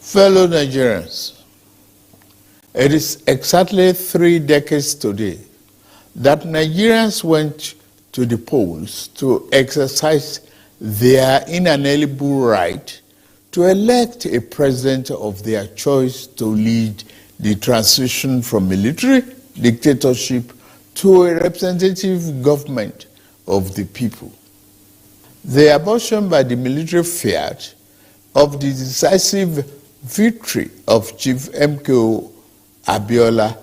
Fellow Nigerians, it is exactly 3 decades today that Nigerians went to the polls to exercise their inalienable right to elect a president of their choice to lead the transition from military dictatorship to a representative government of the people. The abortion by the military fiat of the decisive victory of Chief MKO Abiola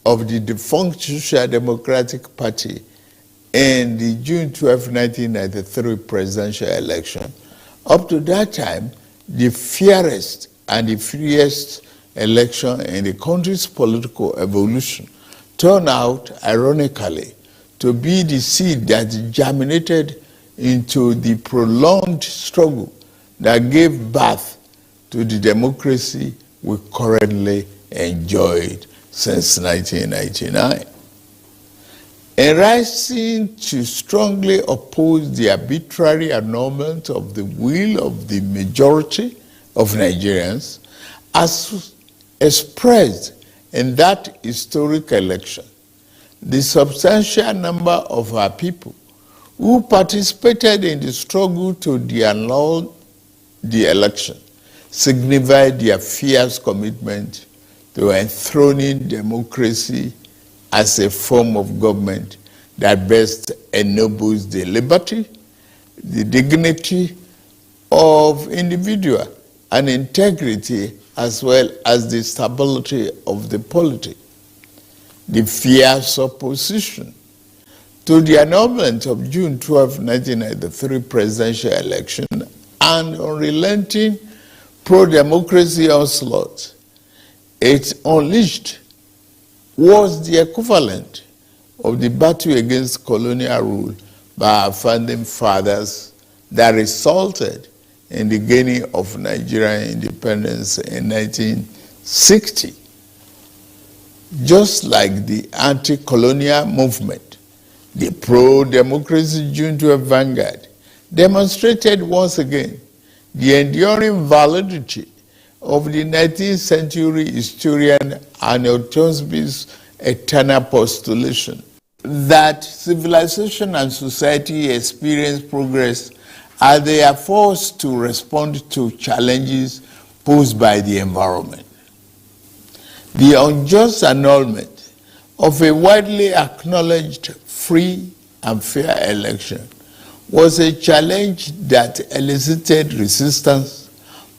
of the defunct Social Democratic Party in the June 12, 1993 presidential election, up to that time, the fairest and the freest election in the country's political evolution, turned out, ironically, to be the seed that germinated into the prolonged struggle that gave birth to the democracy we currently enjoyed since 1999. In rising to strongly oppose the arbitrary annulment of the will of the majority of Nigerians, as expressed in that historic election, the substantial number of our people who participated in the struggle to annul the election signified their fierce commitment to enthroning democracy as a form of government that best ennobles the liberty, the dignity of individual, and integrity, as well as the stability of the polity. The fierce opposition to the annulment of June 12, 1993 presidential election and unrelenting pro-democracy onslaught it unleashed was the equivalent of the battle against colonial rule by our founding fathers that resulted in the gaining of Nigerian independence in 1960. Just like the anti-colonial movement, the pro-democracy June 12 vanguard demonstrated once again the enduring validity of the 19th century historian Arnold Toynbee's eternal postulation that civilization and society experience progress as they are forced to respond to challenges posed by the environment. The unjust annulment of a widely acknowledged free and fair election was a challenge that elicited resistance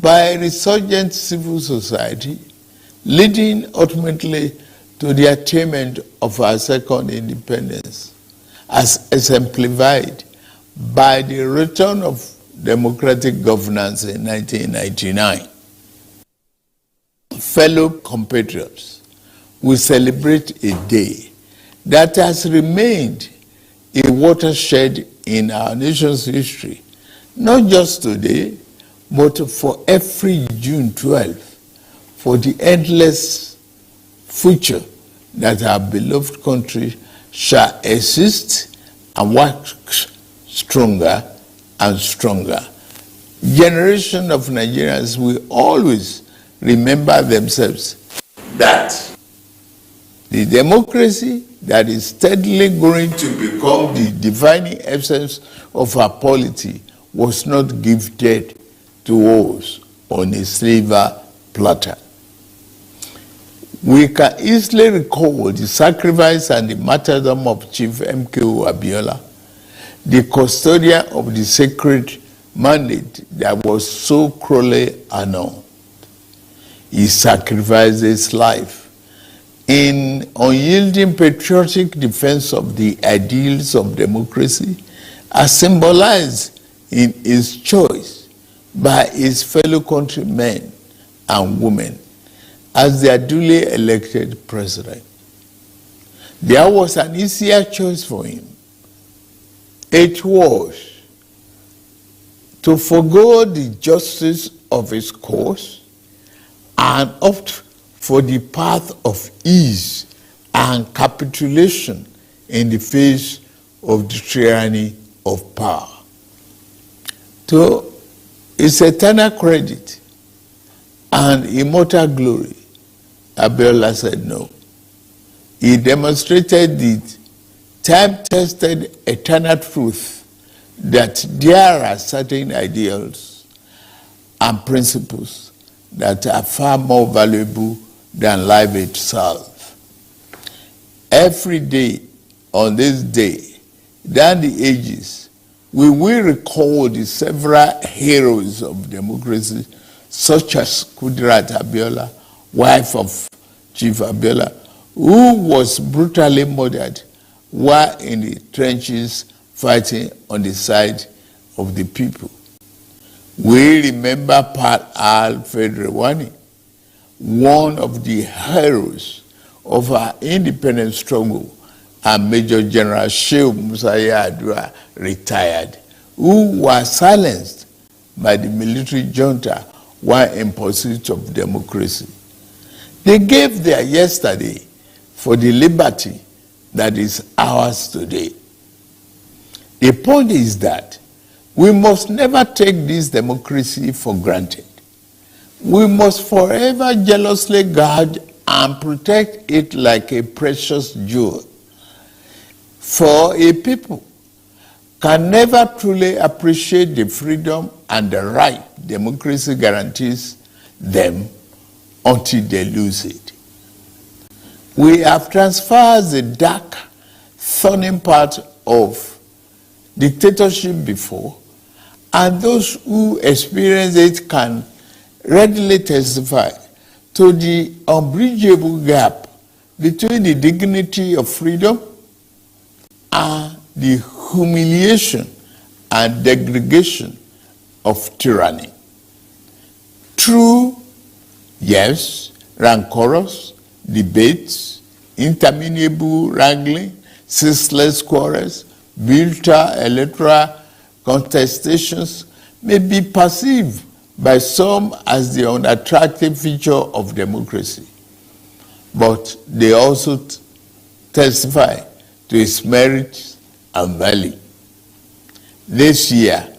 by a resurgent civil society, leading ultimately to the attainment of our second independence, as exemplified by the return of democratic governance in 1999. Fellow compatriots, we celebrate a day that has remained a watershed in our nation's history, not just today, but for every June 12, for the endless future that our beloved country shall exist and work stronger and stronger. Generation of Nigerians will always remember themselves that the democracy that is steadily going to become the defining essence of our polity was not gifted to us on a silver platter. We can easily recall the sacrifice and the martyrdom of Chief MKO Abiola, the custodian of the sacred mandate that was so cruelly annulled. He sacrificed his life in unyielding patriotic defense of the ideals of democracy, as symbolized in his choice by his fellow countrymen and women as their duly elected president. There was an easier choice for him. It was to forgo the justice of his cause and opt for the path of ease and capitulation in the face of the tyranny of power. To his eternal credit, and immortal glory? Abiola said no. He demonstrated the time-tested eternal truth that there are certain ideals and principles that are far more valuable than life itself. Every day on this day, down the ages, we will recall the several heroes of democracy, such as Kudirat Abiola, wife of Chief Abiola, who was brutally murdered while in the trenches fighting on the side of the people. We remember Pat Alfred Rewani, one of the heroes of our independence struggle, and Major General Shehu Musaya Adua, retired, who was silenced by the military junta while in pursuit of democracy. They gave their yesterday for the liberty that is ours today. The point is that we must never take this democracy for granted. We must forever jealously guard and protect it like a precious jewel. For a people can never truly appreciate the freedom and the right democracy guarantees them until they lose it. We have transferred the dark, thorny part of dictatorship before, and those who experience it can readily testify to the unbridgeable gap between the dignity of freedom and the humiliation and degradation of tyranny. True, yes, rancorous debates, interminable wrangling, ceaseless quarrels, bitter electoral contestations may be perceived by some as the unattractive feature of democracy, but they also testify to its merits and value. This year,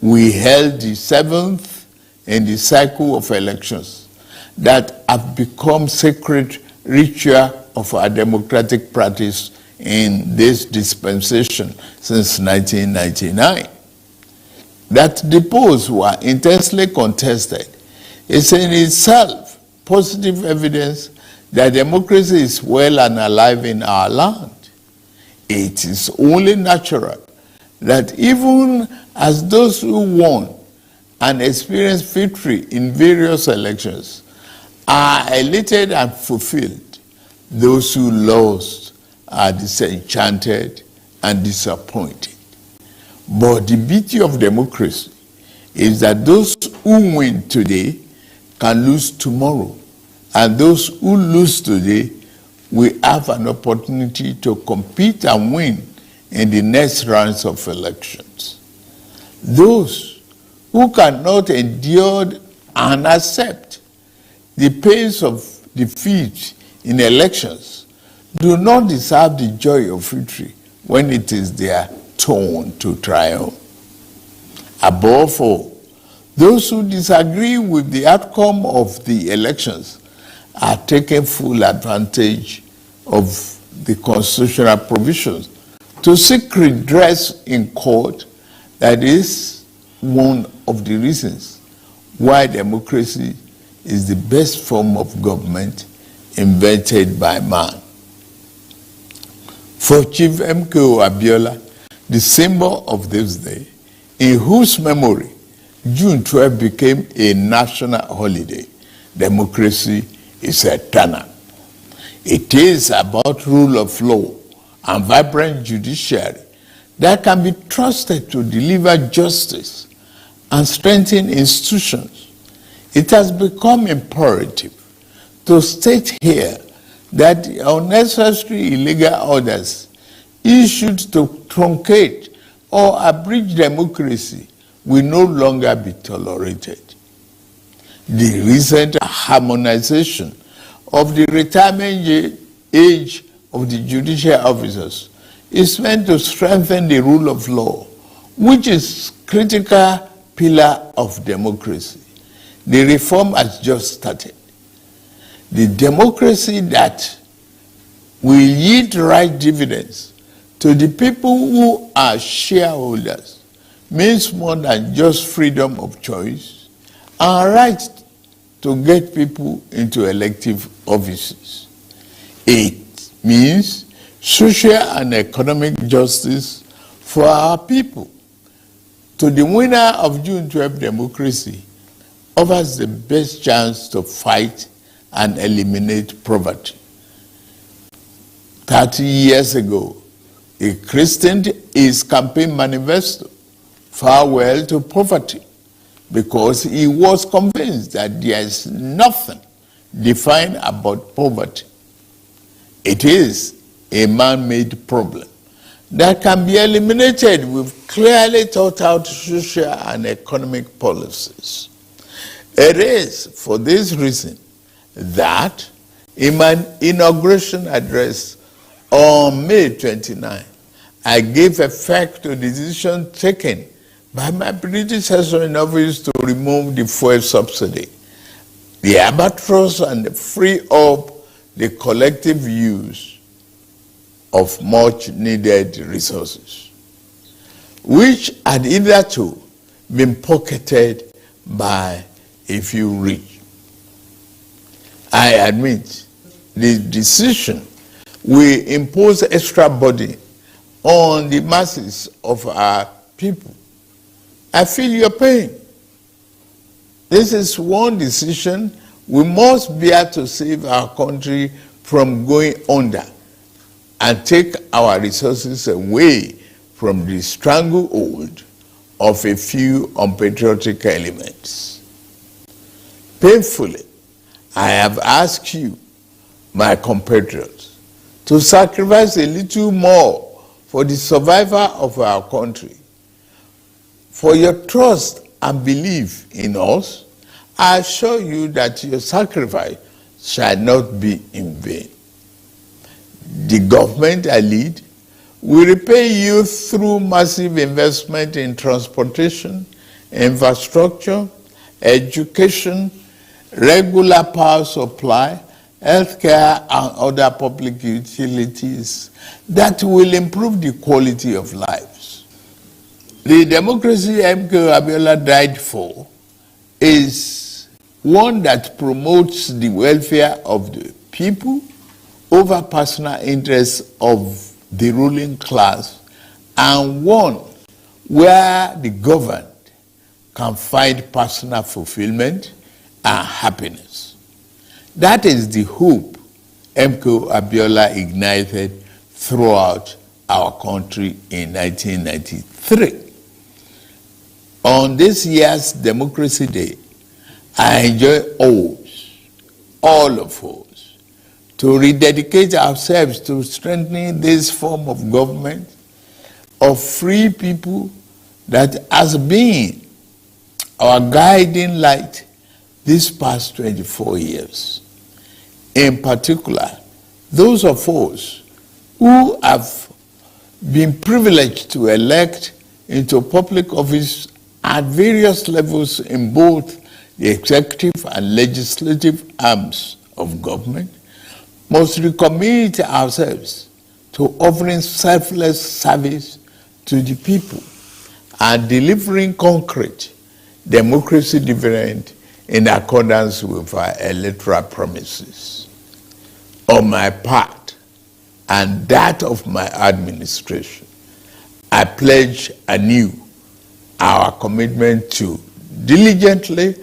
we held the 7th in the cycle of elections that have become sacred ritual of our democratic practice in this dispensation since 1999. That the polls were intensely contested is in itself positive evidence that democracy is well and alive in our land. It is only natural that even as those who won and experienced victory in various elections are elated and fulfilled, those who lost are disenchanted and disappointed. But the beauty of democracy is that those who win today can lose tomorrow, and those who lose today will have an opportunity to compete and win in the next rounds of elections. Those who cannot endure and accept the pains of defeat in elections do not deserve the joy of victory when it is their turn to triumph. Above all, those who disagree with the outcome of the elections are taking full advantage of the constitutional provisions to seek redress in court. That is one of the reasons why democracy is the best form of government invented by man. For Chief MKO Abiola, the symbol of this day, in whose memory June 12 became a national holiday, democracy is eternal. It is about rule of law and vibrant judiciary that can be trusted to deliver justice and strengthen institutions. It has become imperative to state here that the unnecessary illegal orders issued to truncate or abridge democracy will no longer be tolerated. The recent harmonization of the retirement age of the judicial officers is meant to strengthen the rule of law, which is a critical pillar of democracy. The reform has just started. The democracy that will yield right dividends to the people who are shareholders means more than just freedom of choice and right to get people into elective offices. It means social and economic justice for our people. To the winner of June 12 democracy offers the best chance to fight and eliminate poverty. 30 years ago, he christened his campaign manifesto "Farewell to Poverty" because he was convinced that there is nothing defined about poverty. It is a man-made problem that can be eliminated with clearly thought out social and economic policies. It is for this reason that in my inauguration address on May 29, I gave effect to the decision taken by my predecessor in office to remove the fuel subsidy, the albatross, and free up the collective use of much needed resources, which had hitherto been pocketed by a few rich. I admit the decision will impose extra burden on the masses of our people. I feel your pain. This is one decision we must bear to save our country from going under and take our resources away from the stranglehold of a few unpatriotic elements. Painfully, I have asked you, my compatriots, to sacrifice a little more for the survival of our country. For your trust and belief in us, I assure you that your sacrifice shall not be in vain. The government I lead will repay you through massive investment in transportation, infrastructure, education, regular power supply, healthcare, and other public utilities that will improve the quality of lives. The democracy MK Abiola died for is one that promotes the welfare of the people over personal interests of the ruling class, and one where the governed can find personal fulfillment and happiness. That is the hope MK Abiola ignited throughout our country in 1993. On this year's Democracy Day, I enjoy all of us, to rededicate ourselves to strengthening this form of government of free people that has been our guiding light these past 24 years. In particular, those of us who have been privileged to elect into public office at various levels in both the executive and legislative arms of government must recommit ourselves to offering selfless service to the people and delivering concrete democracy dividend in accordance with our electoral promises. On my part and that of my administration, I pledge anew our commitment to diligently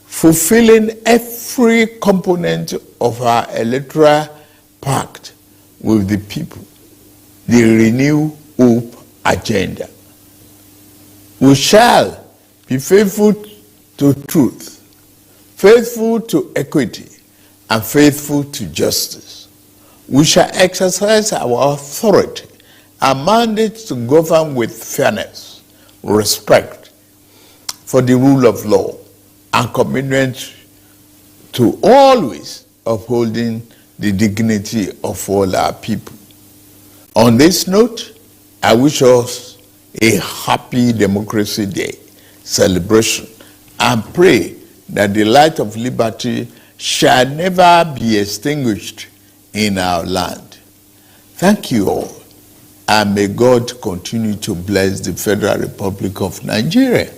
fulfilling every component of our electoral pact with the people, the Renew Hope agenda. We shall be faithful to truth, faithful to equity, and faithful to justice. We shall exercise our authority and mandate to govern with fairness, respect for the rule of law, and commitment to always upholding the dignity of all our people. On this note, I wish us a happy Democracy Day celebration and pray that the light of liberty shall never be extinguished in our land. Thank you all, and may God continue to bless the Federal Republic of Nigeria.